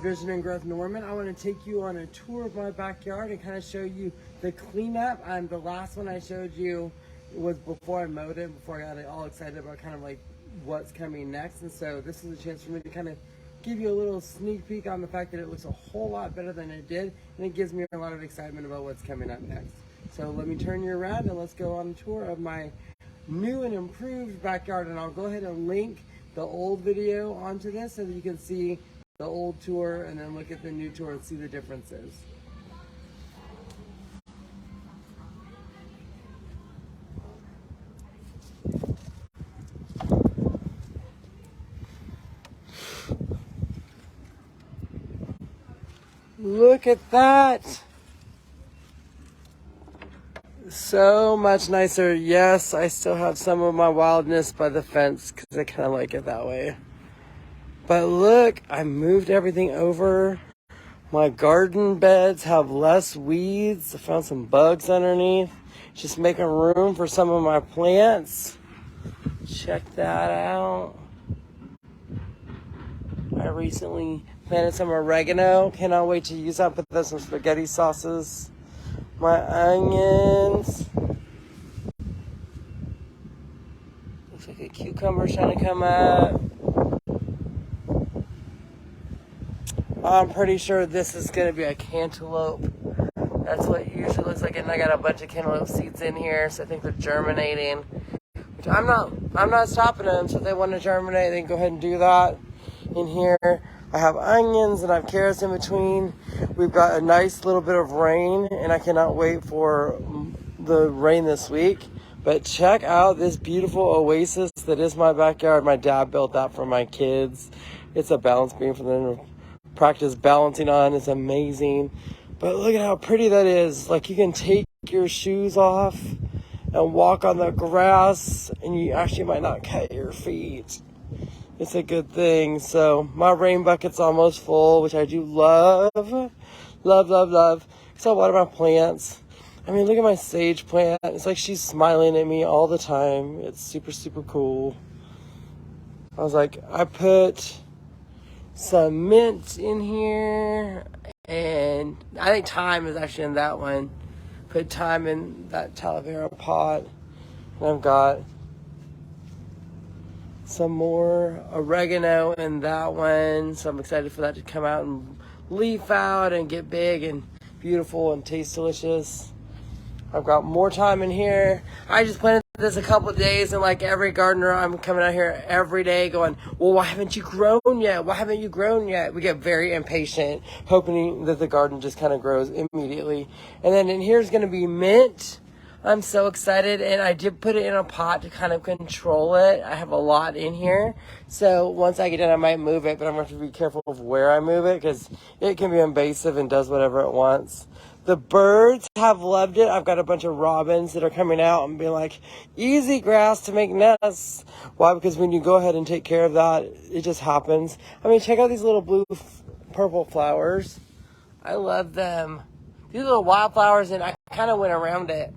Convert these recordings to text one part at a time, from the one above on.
Vision and Growth Norman. I want to take you on a tour of my backyard and kind of show you the cleanup. The last one I showed you was before I mowed it, before I got all excited about kind of like what's coming next. And so this is a chance for me to kind of give you a little sneak peek on the fact that it looks a whole lot better than it did, and it gives me a lot of excitement about what's coming up next. So let me turn you around and let's go on a tour of my new and improved backyard, and I'll go ahead and link the old video onto this so that you can see the old tour and then look at the new tour and see the differences. Look at that. So much nicer. Yes, I still have some of my wildness by the fence because I kind of like it that way. But look, I moved everything over. My garden beds have less weeds. I found some bugs underneath. Just making room for some of my plants. Check that out. I recently planted some oregano. Cannot wait to use that. Put that some spaghetti sauces. My onions. Looks like a cucumber trying to come up. I'm pretty sure this is going to be a cantaloupe. That's what it usually looks like. And I got a bunch of cantaloupe seeds in here, so I think they're germinating. Which I'm not stopping them, so if they want to germinate, they can go ahead and do that. In here, I have onions and I have carrots in between. We've got a nice little bit of rain, and I cannot wait for the rain this week. But check out this beautiful oasis that is my backyard. My dad built that for my kids. It's a balance beam for them to practice balancing on. It's amazing. But look at how pretty that is. Like, you can take your shoes off and walk on the grass, and you actually might not cut your feet. It's a good thing. So my rain bucket's almost full, which I do love. Love, love, love. So I water my plants. I mean, look at my sage plant. It's like she's smiling at me all the time. It's super, super cool. I was like, I put some mint in here, and I think thyme is actually in that one. Put thyme in that talavera pot. And I've got some more oregano in that one. So I'm excited for that to come out and leaf out and get big and beautiful and taste delicious. I've got more thyme in here. I just planted this a couple of days, and like every gardener, I'm coming out here every day going, well, why haven't you grown yet? Why haven't you grown yet? We get very impatient, hoping that the garden just kind of grows immediately. And then in here's going to be mint. I'm so excited, and I did put it in a pot to kind of control it. I have a lot in here, so once I get done, I might move it, but I'm going to have to be careful of where I move it because it can be invasive and does whatever it wants. The birds have loved it. I've got a bunch of robins that are coming out and being like, easy grass to make nests. Why? Because when you go ahead and take care of that, it just happens. I mean, check out these little blue, purple flowers. I love them. These little wildflowers, and I kind of went around it.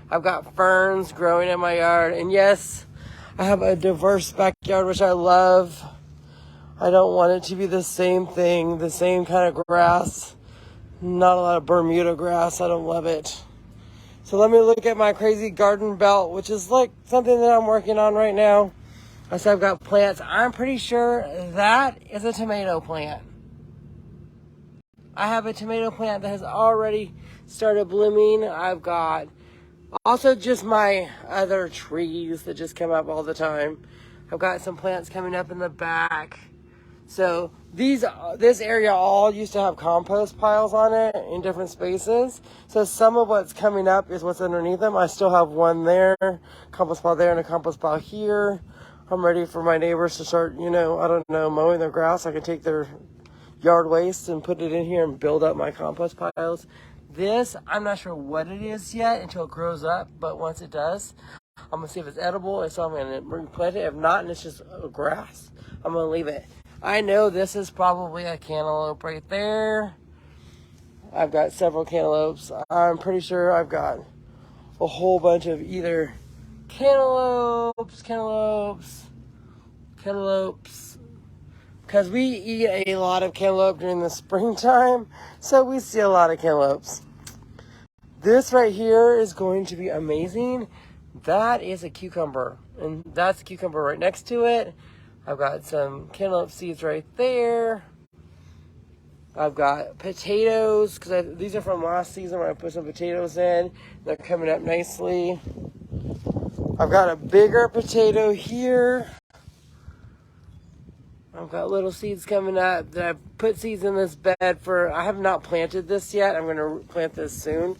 I've got ferns growing in my yard. And yes, I have a diverse backyard, which I love. I don't want it to be the same thing, the same kind of grass. Not a lot of Bermuda grass. I don't love it. So let me look at my crazy garden belt, which is like something that I'm working on right now. I said I've got plants. I'm pretty sure that is a tomato plant. I have a tomato plant that has already started blooming. I've got also just my other trees that just come up all the time. I've got some plants coming up in the back. So this area all used to have compost piles on it in different spaces. So some of what's coming up is what's underneath them. I still have one there, compost pile there, and a compost pile here. I'm ready for my neighbors to start, I don't know, mowing their grass. I can take their yard waste and put it in here and build up my compost piles. This, I'm not sure what it is yet until it grows up, but once it does, I'm going to see if it's edible. If so, I'm going to replant it. If not, and it's just grass, I'm going to leave it. I know this is probably a cantaloupe right there. I've got several cantaloupes. I'm pretty sure I've got a whole bunch of either cantaloupes, because we eat a lot of cantaloupe during the springtime, so we see a lot of cantaloupes. This right here is going to be amazing. That is a cucumber, and that's a cucumber right next to it. I've got some cantaloupe seeds right there. I've got potatoes, because these are from last season when I put some potatoes in. They're coming up nicely. I've got a bigger potato here. I've got little seeds coming up that I've put seeds in this bed for. I have not planted this yet. I'm going to plant this soon.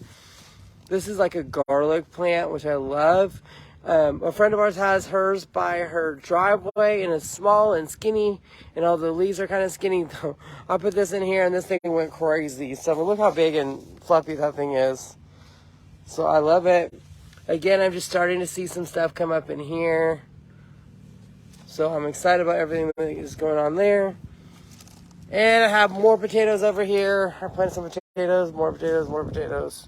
This is like a garlic plant, which I love. A friend of ours has hers by her driveway, and it's small and skinny, and all the leaves are kind of skinny. I put this in here, and this thing went crazy. So look how big and fluffy that thing is. So I love it. Again, I'm just starting to see some stuff come up in here. So I'm excited about everything that is going on there. And I have more potatoes over here. I planted some potatoes, more potatoes, more potatoes.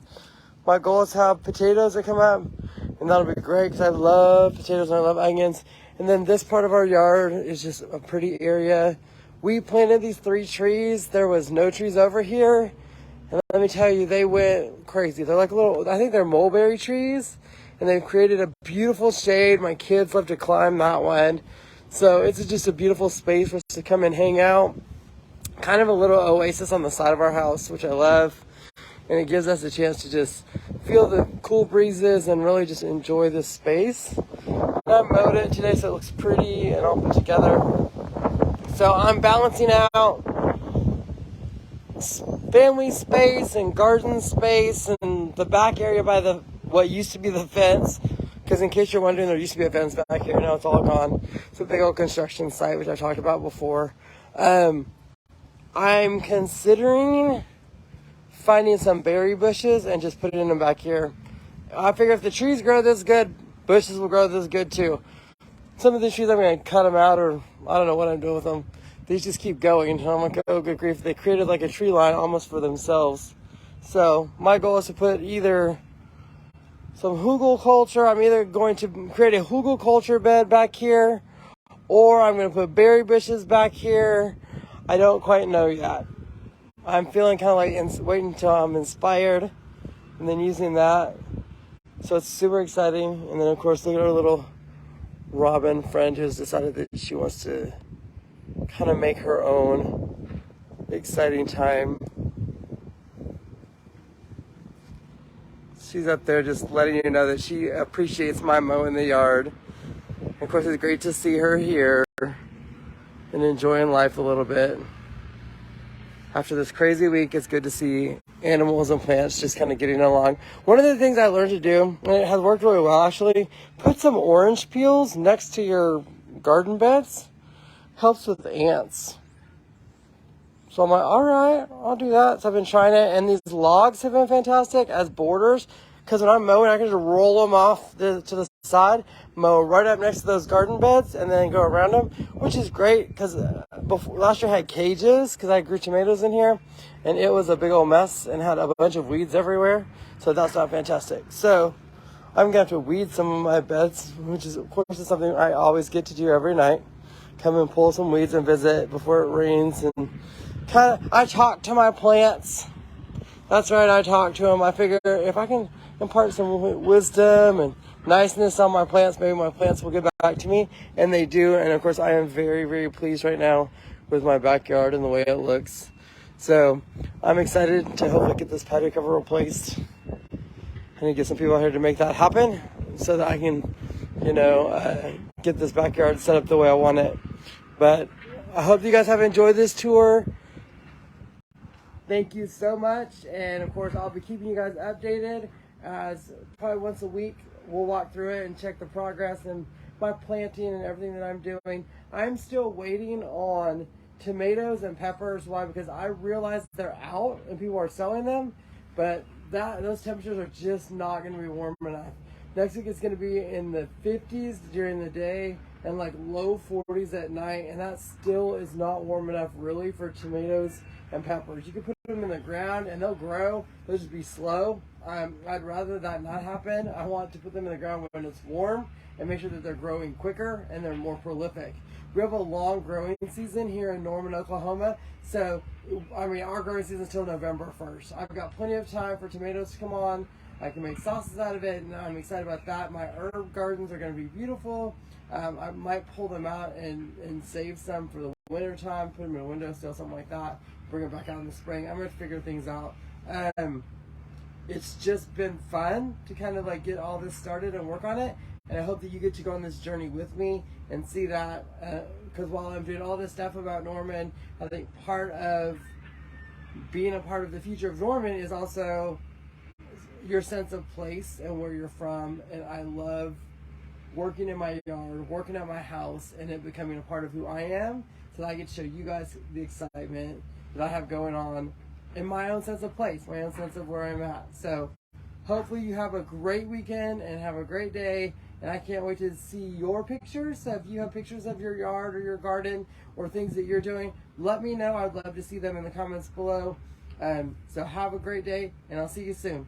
My goal is to have potatoes that come up, and that'll be great because I love potatoes and I love onions. And then this part of our yard is just a pretty area. We planted these 3 trees. There was no trees over here. And let me tell you, they went crazy. They're like little, I think they're mulberry trees. And they've created a beautiful shade. My kids love to climb that one. So it's just a beautiful space for us to come and hang out. Kind of a little oasis on the side of our house, which I love. And it gives us a chance to just feel the cool breezes and really just enjoy this space. And I mowed it today so it looks pretty and all put together. So I'm balancing out family space and garden space and the back area by what used to be the fence. Because in case you're wondering, there used to be a fence back here. Now it's all gone. It's a big old construction site, which I talked about before. I'm considering finding some berry bushes and just putting them back here. I figure if the trees grow this good, bushes will grow this good too. Some of these trees I'm going to cut them out, or I don't know what I'm doing with them. These just keep going until I'm like, oh good grief, they created like a tree line almost for themselves. So my goal is to put either some hugelkultur. I'm either going to create a hugelkultur bed back here, or I'm going to put berry bushes back here. I don't quite know yet. I'm feeling kind of like waiting until I'm inspired and then using that. So it's super exciting. And then, of course, look at our little Robin friend who's decided that she wants to kind of make her own exciting time. She's up there just letting you know that she appreciates my mowing the yard. And of course, it's great to see her here and enjoying life a little bit. After this crazy week, it's good to see animals and plants just kind of getting along. One of the things I learned to do, and it has worked really well actually, put some orange peels next to your garden beds. Helps with ants. So I'm like, all right, I'll do that. So I've been trying it, and these logs have been fantastic as borders, because when I'm mowing, I can just roll them off to the side, mow right up next to those garden beds, and then go around them, which is great, because last year I had cages, because I grew tomatoes in here, and it was a big old mess, and had a bunch of weeds everywhere, so that's not fantastic. So I'm going to have to weed some of my beds, which is, of course, is something I always get to do every night. Come and pull some weeds and visit before it rains, and I talk to my plants. That's right, I talk to them. I figure if I can impart some wisdom and niceness on my plants, maybe my plants will get back to me, and they do. And of course, I am very, very pleased right now with my backyard and the way it looks. So I'm excited to hopefully get this patio cover replaced. I need to get some people out here to make that happen so that I can, get this backyard set up the way I want it. But I hope you guys have enjoyed this tour. Thank you so much. And of course, I'll be keeping you guys updated as probably once a week. We'll walk through it and check the progress and my planting and everything that I'm doing. I'm still waiting on tomatoes and peppers. Why? Because I realize they're out and people are selling them, but those temperatures are just not going to be warm enough. Next week it's going to be in the 50s during the day and like low 40s at night, and that still is not warm enough really for tomatoes and peppers. You can put them in the ground and they'll grow. They'll just be slow. I'd rather that not happen. I want to put them in the ground when it's warm and make sure that they're growing quicker and they're more prolific. we have a long growing season here in Norman, Oklahoma. So, I mean, our growing season is till November 1st. I've got plenty of time for tomatoes to come on. I can make sauces out of it, and I'm excited about that. My herb gardens are going to be beautiful. I might pull them out and save some for the winter time, put them in a windowsill, something like that. Bring them back out in the spring. I'm going to figure things out. It's just been fun to kind of like get all this started and work on it. And I hope that you get to go on this journey with me and see that, because while I'm doing all this stuff about Norman, I think part of being a part of the future of Norman is also your sense of place and where you're from. And I love working in my yard, working at my house, and it becoming a part of who I am, so that I get to show you guys the excitement that I have going on in my own sense of place, my own sense of where I'm at. So hopefully you have a great weekend and have a great day, and I can't wait to see your pictures. So if you have pictures of your yard or your garden or things that you're doing, let me know. I'd love to see them in the comments below. So have a great day, and I'll see you soon.